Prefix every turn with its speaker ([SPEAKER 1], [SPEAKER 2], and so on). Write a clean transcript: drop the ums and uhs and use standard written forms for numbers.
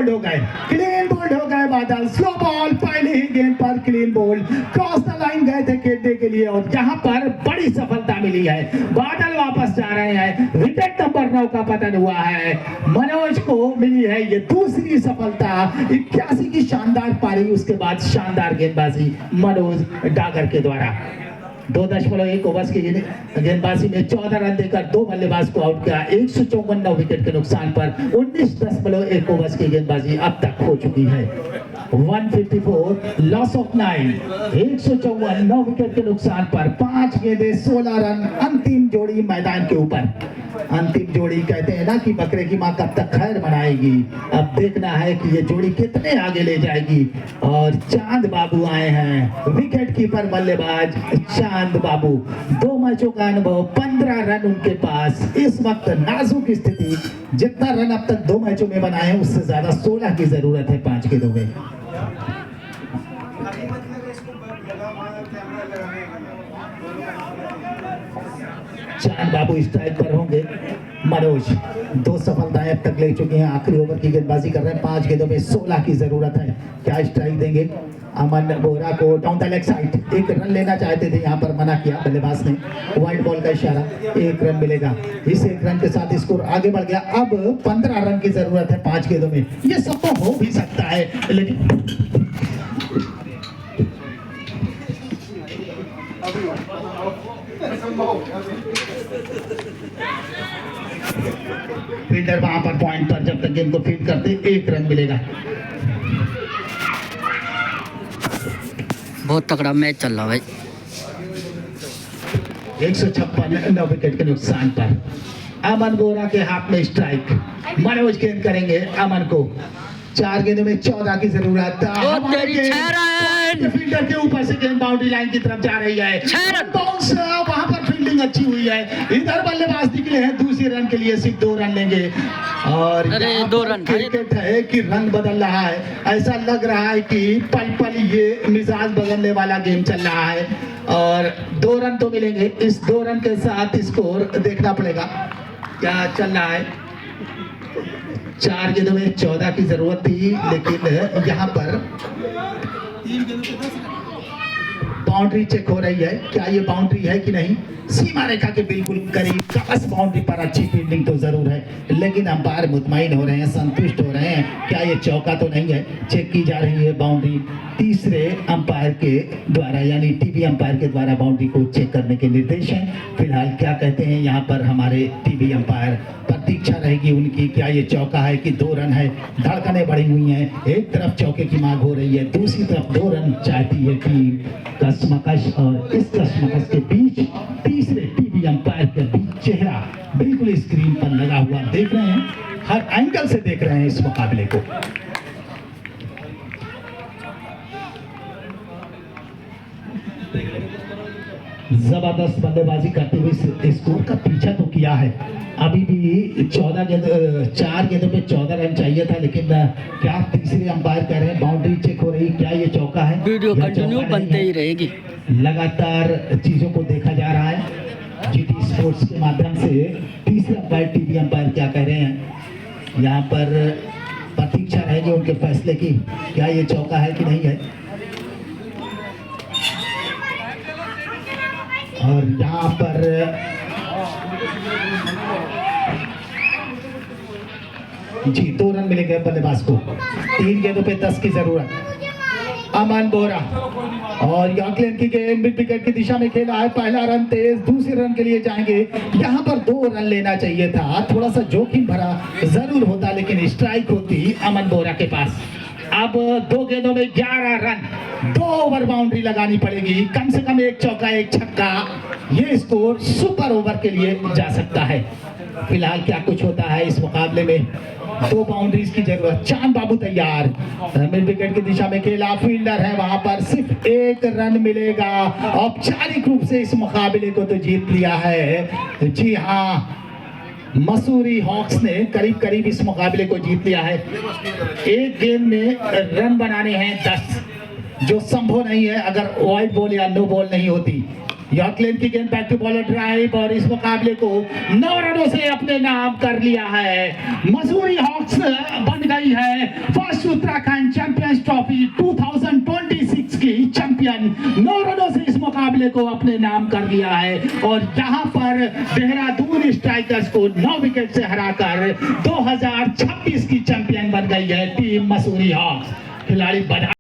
[SPEAKER 1] Bold हो गए, clean bowled हो गए बादल। स्लो बॉल, पहले ही गेंद पर clean bowled, cross the line गए थे खेलने के लिए और यहाँ पर बड़ी सफलता मिली है। बादल वापस जा रहे हैं, विकेट नंबर 9 का पतन हुआ है। मनोज को मिली है ये दूसरी सफलता। 81 की शानदार पारी, उसके बाद शानदार गेंदबाजी मनोज डागर के द्वारा। 2.1 ओवर्स की गेंदबाजी में 14 रन देकर 2 बल्लेबाज को आउट किया। 154 विकेट के नुकसान पर 19.1 ओवर्स की गेंदबाजी अब तक हो चुकी है। 154 लॉस ऑफ 9, 154 विकेट के नुकसान पर 5 गेंदें 16 रन। अंतिम जोड़ी मैदान के ऊपर, अंतिम जोड़ी कहते हैं ना कि बकरे की माँ कब तक खैर मनाएगी। अब देखना है कि ये जोड़ी कितने आगे ले जाएगी। और चांद बाबू आए हैं, विकेट कीपर बल्लेबाज चांद बाबू। 2 मैचों का अनुभव, 15 रन उनके पास। इस वक्त नाजुक स्थिति, जितना रन अब तक 2 मैचों में बनाए हैं उससे ज्यादा 16 की जरूरत है 5 के 2 में। चांद बाबू स्ट्राइक पर होंगे। मनोज 2 सफलताएं अब तक ले चुके हैं, आखिरी ओवर की गेंदबाजी कर रहे हैं। 5 गेंदों में 16 की जरूरत है। क्या स्ट्राइक देंगे? अमन बोरा को down the leg side 1 run लेना चाहते थे, यहाँ पर मना किया बल्लेबाज ने। वाइड बॉल का इशारा, 1 रन मिलेगा। इस 1 रन के साथ स्कोर आगे बढ़ गया। अब 15 रन की जरूरत है 5 गेंदों में। ये सब तो हो भी सकता है, लेकिन फील्डर वहां पर पॉइंट पर जब तक गेंद को फील्ड करते 1 रन मिलेगा।
[SPEAKER 2] बहुत तगड़ा मैच चल रहा भाई।
[SPEAKER 1] 156 विकेट के नुकसान पर अमन बोरा के हाथ में स्ट्राइक। मनोज गेंद करेंगे अमन को। 4 गेंदों में 14 की जरूरत। फील्डर के ऊपर से गेंद बाउंड्री लाइन की तरफ जा रही है। बाउंस, वहां पर फील्डिंग अच्छी हुई है। इधर बल्लेबाज निकले हैं, दूसरे रन के लिए सिर्फ 2 रन लेंगे। और
[SPEAKER 2] 2 रन
[SPEAKER 1] क्रिकेट है कि रंग बदल रहा है। ऐसा लग रहा है कि पल पल ये मिजाज बदलने वाला गेम चल रहा है। और 2 रन तो मिलेंगे। इस 2 रन के साथ स्कोर देखना पड़ेगा क्या चल रहा है। 4 गेंदों में 14 की जरूरत थी, लेकिन यहाँ पर बाउंड्री चेक हो रही है। क्या ये बाउंड्री है कि नहीं? सीमा रेखा के बिल्कुल करीब, कस बाउंड्री पर अच्छी फील्डिंग तो जरूर है, लेकिन अंपायर मुतमईन हो रहे हैं, संतुष्ट हो रहे हैं। क्या ये चौका तो नहीं है? चेक की जा रही है बाउंड्री तीसरे अंपायर के द्वारा, यानी टीवी अंपायर के द्वारा बाउंड्री को चेक करने के निर्देश हैं। फिलहाल क्या कहते हैं यहाँ पर हमारे टीवी अंपायर? प्रतीक्षा रहेगी उनकी। क्या ये चौका है कि 2 रन है? धड़कनें बढ़ी हुई हैं। एक तरफ चौके की मांग हो रही है, दूसरी तरफ 2 रन चाहती है टीम। कशमकश, और इस कशमकश के बीच तीसरे टीवी अंपायर के बीच चेहरा बिल्कुल स्क्रीन पर लगा हुआ देख रहे हैं, हर एंगल से देख रहे हैं इस मुकाबले को। जबरदस्त बल्लेबाजी करते हुए स्कोर का पीछा तो किया है। अभी भी 4 गेंदों पे 14 रन चाहिए था, लेकिन क्या तीसरे अंपायर कह रहे हैं बाउंड्री चेक हो रही। क्या ये चौका है?
[SPEAKER 2] वीडियो कंटिन्यू बनते ही रहेगी।
[SPEAKER 1] लगातार चीजों को देखा जा रहा है जीटी स्पोर्ट्स के माध्यम से। तीसरे अंपायर टीवी अंपायर क्या कह रहे हैं? यहाँ पर प्रतीक्षा रहेगी उनके फैसले की। क्या ये चौका है कि नहीं है? और यहाँ पर जी 2 रन मिलेंगे बल्लेबाज को। 3 गेंदों पे 10 की जरूरत। अमन बोरा और यॉर्कलैंड की गेंद मिड विकेट की दिशा में खेला है। पहला रन तेज, दूसरे रन के लिए जाएंगे। यहाँ पर 2 रन लेना चाहिए था, थोड़ा सा जोखिम भरा जरूर होता, लेकिन स्ट्राइक होती अमन बोरा के पास। अब 2 गेंदों में 11 रन, 2 ओवर बाउंड्री लगानी पड़ेगी, कम से कम 1 चौका 1 छक्का। ये स्कोर सुपर ओवर के लिए जा सकता है। फिलहाल क्या कुछ होता है इस मुकाबले में? 2 बाउंड्रीज की जरूरत। चांद बाबू तैयार, मिड विकेट की दिशा में खेला, फील्डर है वहां पर, सिर्फ 1 रन मिलेगा। औपचारिक रूप से इस मुकाबले को तो जीत लिया है। जी हाँ, मसूरी हॉक्स ने करीब करीब इस मुकाबले को जीत लिया है। 1 गेंद में रन बनाने हैं 10, जो संभव नहीं है अगर वाइड बॉल या नो बॉल नहीं होती। यॉर्कलैंड की गेंद बैक टू बॉलर ड्राइव और इस मुकाबले को 9 रनों से अपने नाम कर लिया है। मसूरी हॉक्स बन गई है फर्स्ट उत्तराखंड चैंपियंस ट्रॉफी 2026 की चैंपियन। 9 रनों से इस मुकाबले को अपने नाम कर लिया है और यहाँ पर देहरादून स्ट्राइकर्स को 9 विकेट से हराकर 2026 की चैंपियन बन गई है टीम मसूरी हॉक्स। खिलाड़ी बना